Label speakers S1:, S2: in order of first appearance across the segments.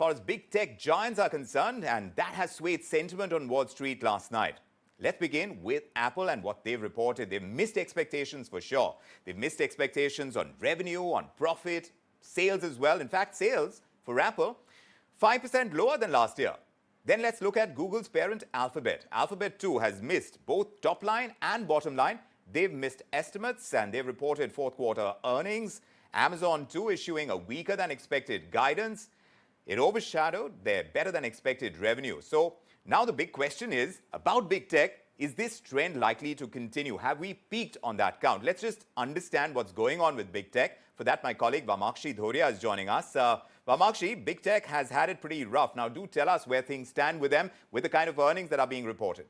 S1: far as big tech giants are concerned, and that has swayed sentiment on Wall Street last night. Let's begin with Apple and what they've reported. They've missed expectations for sure. They've missed expectations on revenue, on profit, sales as well. In fact, sales for Apple, 5% lower than last year. Then let's look at Google's parent Alphabet. Alphabet too has missed both top line and bottom line. They've missed estimates and they've reported fourth quarter earnings. Amazon too issuing a weaker than expected guidance. It overshadowed their better than expected revenue. So now the big question is about big tech. Is this trend likely to continue? Have we peaked on that count? Let's just understand what's going on with big tech. For that, my colleague Vamakshi Dhoria is joining us. Vamakshi, big tech has had it pretty rough. Now do tell us where things stand with them, with the kind of earnings that are being reported.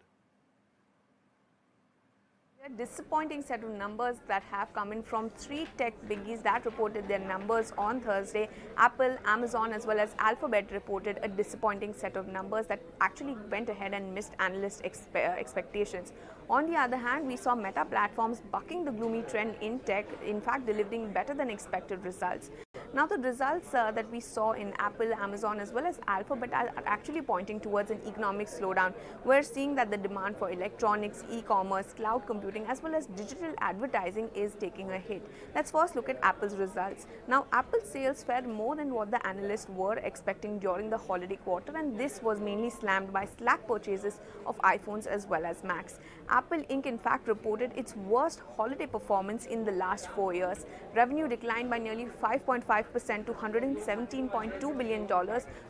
S2: A disappointing set of numbers that have come in from three tech biggies that reported their numbers on Thursday. Apple, Amazon as well as Alphabet reported a disappointing set of numbers that actually went ahead and missed analyst expectations. On the other hand, we saw Meta Platforms bucking the gloomy trend in tech, in fact delivering better than expected results. Now the results that we saw in Apple, Amazon as well as Alphabet are actually pointing towards an economic slowdown. We're seeing that the demand for electronics, e-commerce, cloud computing as well as digital advertising is taking a hit. Let's first look at Apple's results. Now Apple's sales fared more than what the analysts were expecting during the holiday quarter, and this was mainly slammed by slack purchases of iPhones as well as Macs. Apple Inc. in fact reported its worst holiday performance in the last 4 years. Revenue declined by nearly 5.5% to $117.2 billion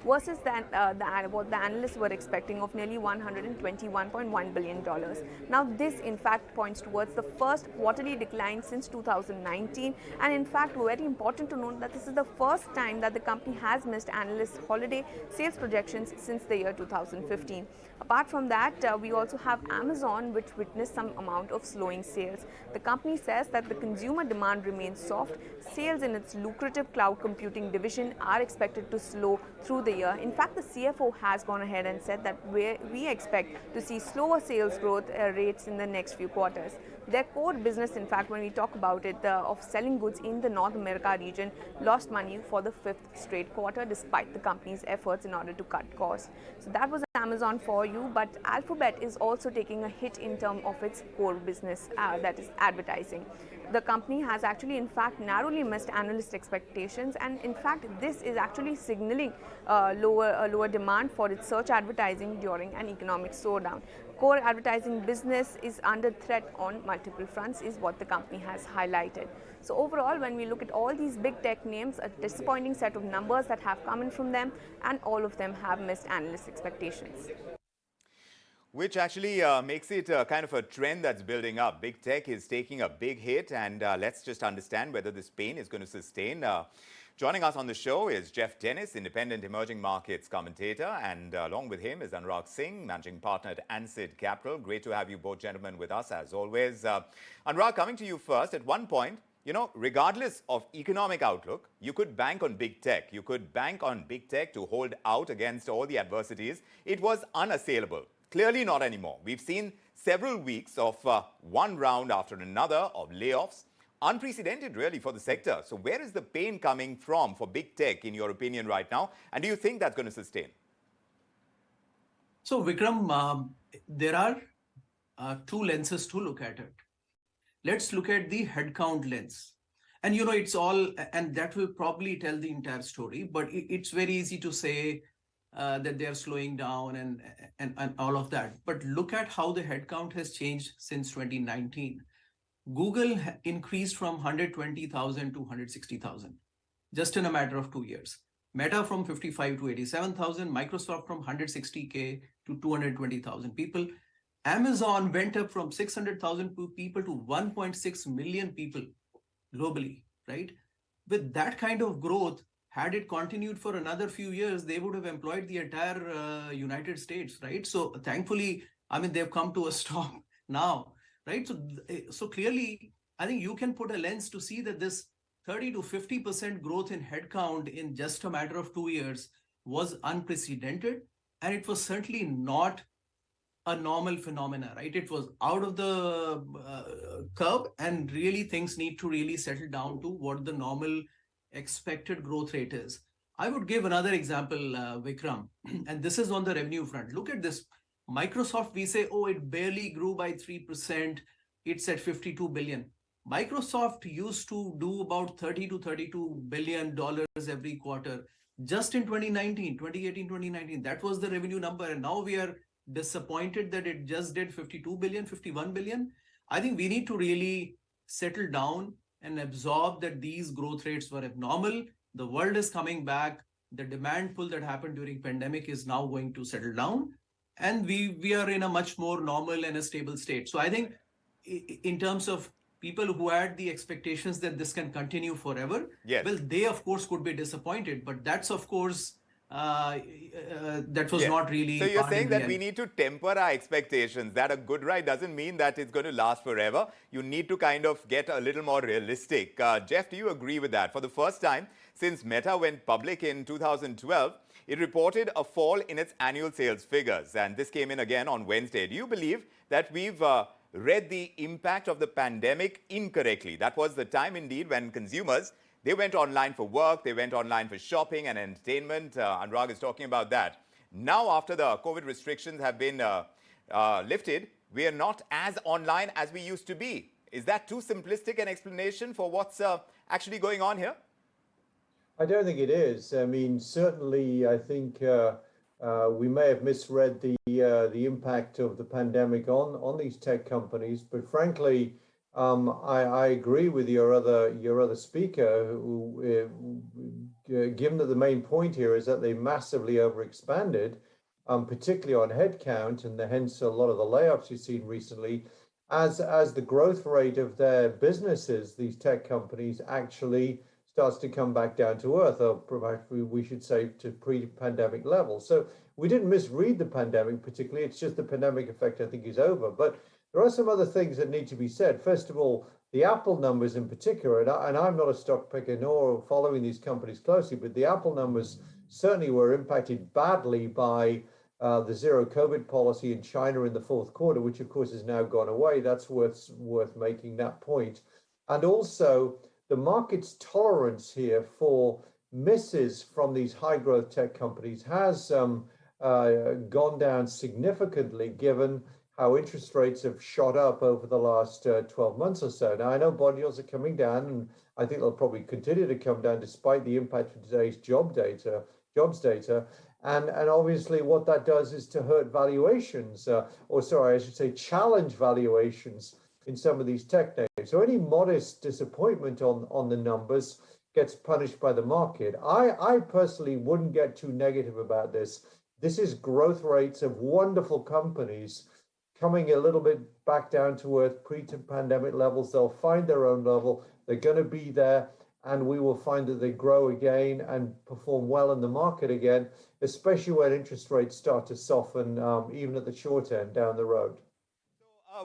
S2: versus what the analysts were expecting of nearly $121.1 billion. Now this in fact points towards the first quarterly decline since 2019, and in fact very important to note that this is the first time that the company has missed analysts' holiday sales projections since the year 2015. Apart from that, we also have Amazon, which witnessed some amount of slowing sales. The company says that the consumer demand remains soft. Sales in its lucrative cloud computing division are expected to slow through the year. In fact, the CFO has gone ahead and said that we expect to see slower sales growth rates in the next few quarters. Their core business, in fact, when we talk about it, of selling goods in the North America region, lost money for the fifth straight quarter despite the company's efforts in order to cut costs. So that was Amazon for you, but Alphabet is also taking a hit in terms of its core business, that is advertising. The company has actually in fact narrowly missed analyst expectations, and in fact this is actually signaling lower demand for its search advertising during an economic slowdown. Core advertising business is under threat on multiple fronts is what the company has highlighted. So overall, when we look at all these big tech names, a disappointing set of numbers that have come in from them, and all of them have missed analyst expectations.
S1: Which actually makes it kind of a trend that's building up. Big tech is taking a big hit, and let's just understand whether this pain is going to sustain. Joining us on the show is Jeff Dennis, independent emerging markets commentator, and along with him is Anurag Singh, managing partner at Ansid Capital. Great to have you both gentlemen with us as always. Anurag, coming to you first. At one point, you know, regardless of economic outlook, you could bank on big tech. You could bank on big tech to hold out against all the adversities. It was unassailable. Clearly not anymore. We've seen several weeks of one round after another of layoffs. Unprecedented really for the sector. So where is the pain coming from for big tech in your opinion right now? And do you think that's going to sustain?
S3: So Vikram, there are two lenses to look at it. Let's look at the headcount lens. And you know, it's all, and that will probably tell the entire story, but it's very easy to say that they are slowing down and all of that. But look at how the headcount has changed since 2019. Google increased from 120,000 to 160,000 just in a matter of 2 years. Meta from 55 to 87,000, Microsoft from 160K to 220,000 people. Amazon went up from 600,000 people to 1.6 million people globally, right? With that kind of growth, had it continued for another few years, they would have employed the entire United States, right? So thankfully, I mean, they've come to a stop now, right? So clearly, I think you can put a lens to see that this 30 to 50% growth in headcount in just a matter of 2 years was unprecedented. And it was certainly not a normal phenomena, right? It was out of the curve, and really things need to really settle down to what the normal expected growth rate is. I would give another example, Vikram, and this is on the revenue front. Look at this. Microsoft, we say, oh, it barely grew by 3%. It's at 52 billion. Microsoft used to do about 30 to 32 billion dollars every quarter. Just in 2019, 2018, 2019, that was the revenue number. And now we are disappointed that it just did 52 billion, 51 billion. I think we need to really settle down and absorb that these growth rates were abnormal. The world is coming back. The demand pull that happened during pandemic is now going to settle down. And we are in a much more normal and a stable state. So I think in terms of people who had the expectations that this can continue forever,
S1: yes,
S3: well, they of course could be disappointed, but that's of course that was not really.
S1: So you're saying that we need to temper our expectations, that a good ride doesn't mean that it's going to last forever. You need to kind of get a little more realistic. Jeff, do you agree with that? For the first time since Meta went public in 2012, it reported a fall in its annual sales figures. And this came in again on Wednesday. Do you believe that we've read the impact of the pandemic incorrectly? That was the time indeed when consumers, they went online for work, they went online for shopping and entertainment. Anurag is talking about that. Now, after the COVID restrictions have been lifted, we are not as online as we used to be. Is that too simplistic an explanation for what's actually going on here?
S4: I don't think it is. I mean, certainly, I think we may have misread the impact of the pandemic on these tech companies, but frankly, I agree with your other speaker, who, given that the main point here is that they massively overexpanded, particularly on headcount, and hence a lot of the layoffs you've seen recently. As the growth rate of their businesses, these tech companies actually starts to come back down to earth, or perhaps we should say to pre-pandemic levels. So we didn't misread the pandemic particularly. It's just the pandemic effect, I think, is over. But there are some other things that need to be said. First of all, the Apple numbers in particular, and I'm not a stock picker nor following these companies closely, but the Apple numbers certainly were impacted badly by the zero COVID policy in China in the fourth quarter, which of course has now gone away. That's worth making that point. And also, the market's tolerance here for misses from these high growth tech companies has gone down significantly, given how interest rates have shot up over the last 12 months or so. Now, I know bond yields are coming down, and I think they'll probably continue to come down despite the impact of today's jobs data. And obviously what that does is to hurt valuations, I should say challenge valuations in some of these tech names. So any modest disappointment on the numbers gets punished by the market. I personally wouldn't get too negative about this. This is growth rates of wonderful companies coming a little bit back down to earth, pre-pandemic levels. They'll find their own level. They're going to be there, and we will find that they grow again and perform well in the market again, especially when interest rates start to soften, even at the short end down the road.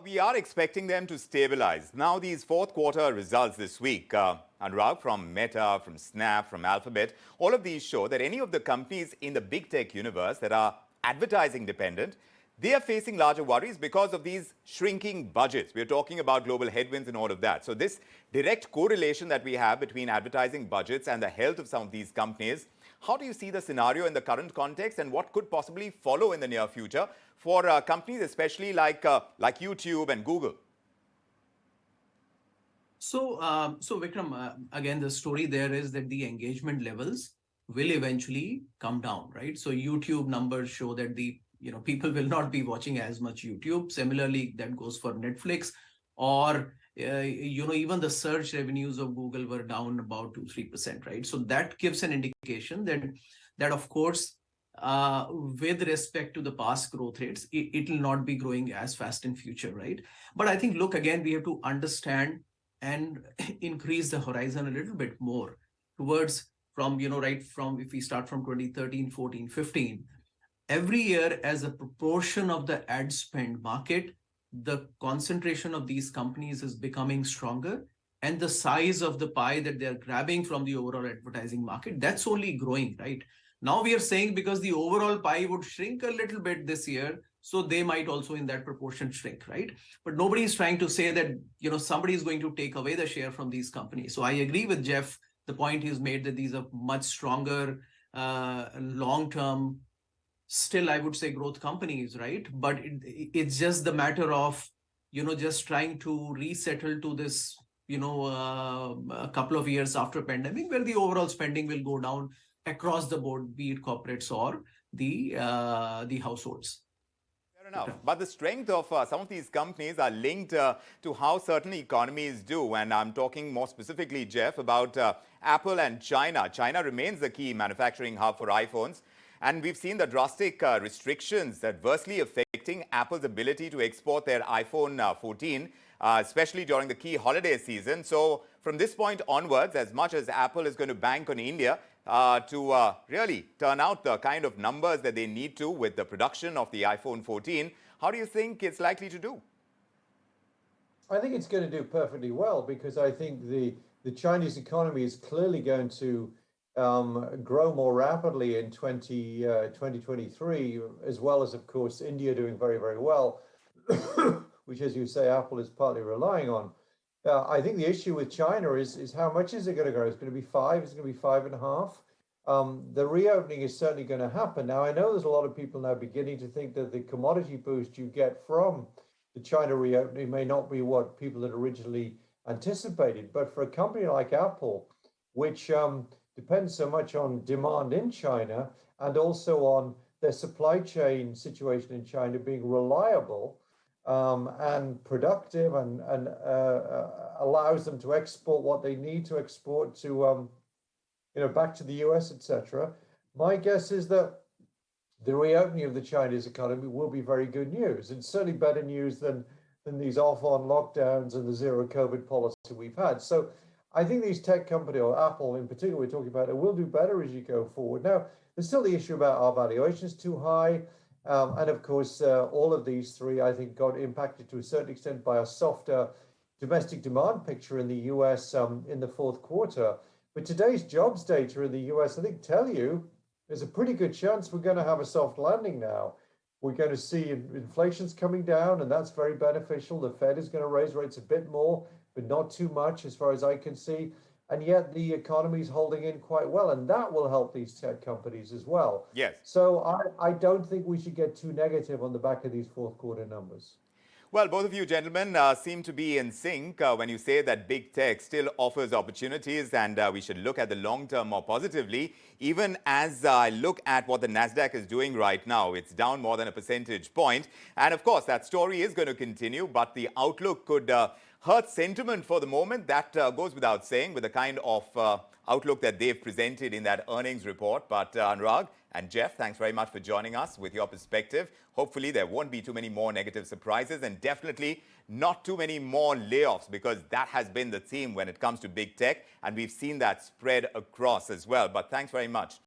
S1: We are expecting them to stabilize. Now, these fourth quarter results this week, Anurag, from Meta, from Snap, from Alphabet, all of these show that any of the companies in the big tech universe that are advertising dependent, they are facing larger worries because of these shrinking budgets. We're talking about global headwinds and all of that. So this direct correlation that we have between advertising budgets and the health of some of these companies, how do you see the scenario in the current context, and what could possibly follow in the near future for companies, especially like YouTube and Google?
S3: So Vikram, again, the story there is that the engagement levels will eventually come down, right? So YouTube numbers show that people will not be watching as much YouTube. Similarly, that goes for Netflix, or even the search revenues of Google were down about 2-3%, right? So that gives an indication that of course, with respect to the past growth rates, it will not be growing as fast in future, right? But I think, look, again, we have to understand and increase the horizon a little bit more towards if we start from 2013, 14, 15, every year as a proportion of the ad spend market, the concentration of these companies is becoming stronger, and the size of the pie that they're grabbing from the overall advertising market, that's only growing, right? Now we are saying because the overall pie would shrink a little bit this year, so they might also in that proportion shrink, right? But nobody is trying to say that, somebody is going to take away the share from these companies. So I agree with Jeff, the point he's made that these are much stronger long-term, still I would say growth companies, right? But it's just the matter of, just trying to resettle to this, a couple of years after pandemic, where the overall spending will go down across the board, be it corporates or the households.
S1: Fair enough. But the strength of some of these companies are linked to how certain economies do. And I'm talking more specifically, Jeff, about Apple and China. China remains the key manufacturing hub for iPhones. And we've seen the drastic restrictions adversely affecting Apple's ability to export their iPhone 14, especially during the key holiday season. So from this point onwards, as much as Apple is going to bank on India to really turn out the kind of numbers that they need to with the production of the iPhone 14, how do you think it's likely to do?
S4: I think it's going to do perfectly well because I think the Chinese economy is clearly going to grow more rapidly in 2023, as well as, of course, India doing very, very well, which, as you say, Apple is partly relying on. I think the issue with China is how much is it going to grow? It's going to be 5, it's going to be 5.5. The reopening is certainly going to happen. Now, I know there's a lot of people now beginning to think that the commodity boost you get from the China reopening may not be what people had originally anticipated. But for a company like Apple, which depends so much on demand in China and also on their supply chain situation in China being reliable and productive and allows them to export what they need to export to, back to the US, etc. My guess is that the reopening of the Chinese economy will be very good news. It's certainly better news than these off-on lockdowns and the zero COVID policy we've had. So I think these tech companies, or Apple in particular, we're talking about, it will do better as you go forward. Now, there's still the issue about our valuations too high. And of course, all of these three, I think, got impacted to a certain extent by a softer domestic demand picture in the US in the fourth quarter. But today's jobs data in the US, I think, tell you there's a pretty good chance we're going to have a soft landing now. We're going to see inflation's coming down, and that's very beneficial. The Fed is going to raise rates a bit more, but not too much as far as I can see. And yet the economy is holding in quite well, and that will help these tech companies as well.
S1: Yes.
S4: So I don't think we should get too negative on the back of these fourth quarter numbers.
S1: Well, both of you gentlemen seem to be in sync when you say that big tech still offers opportunities and we should look at the long term more positively. Even as I look at what the Nasdaq is doing right now, it's down more than a percentage point. And of course, that story is going to continue, but the outlook could hurt sentiment for the moment. That goes without saying with the kind of outlook that they've presented in that earnings report. But Anurag and Jeff, thanks very much for joining us with your perspective. Hopefully there won't be too many more negative surprises and definitely not too many more layoffs, because that has been the theme when it comes to big tech, and we've seen that spread across as well. But thanks very much.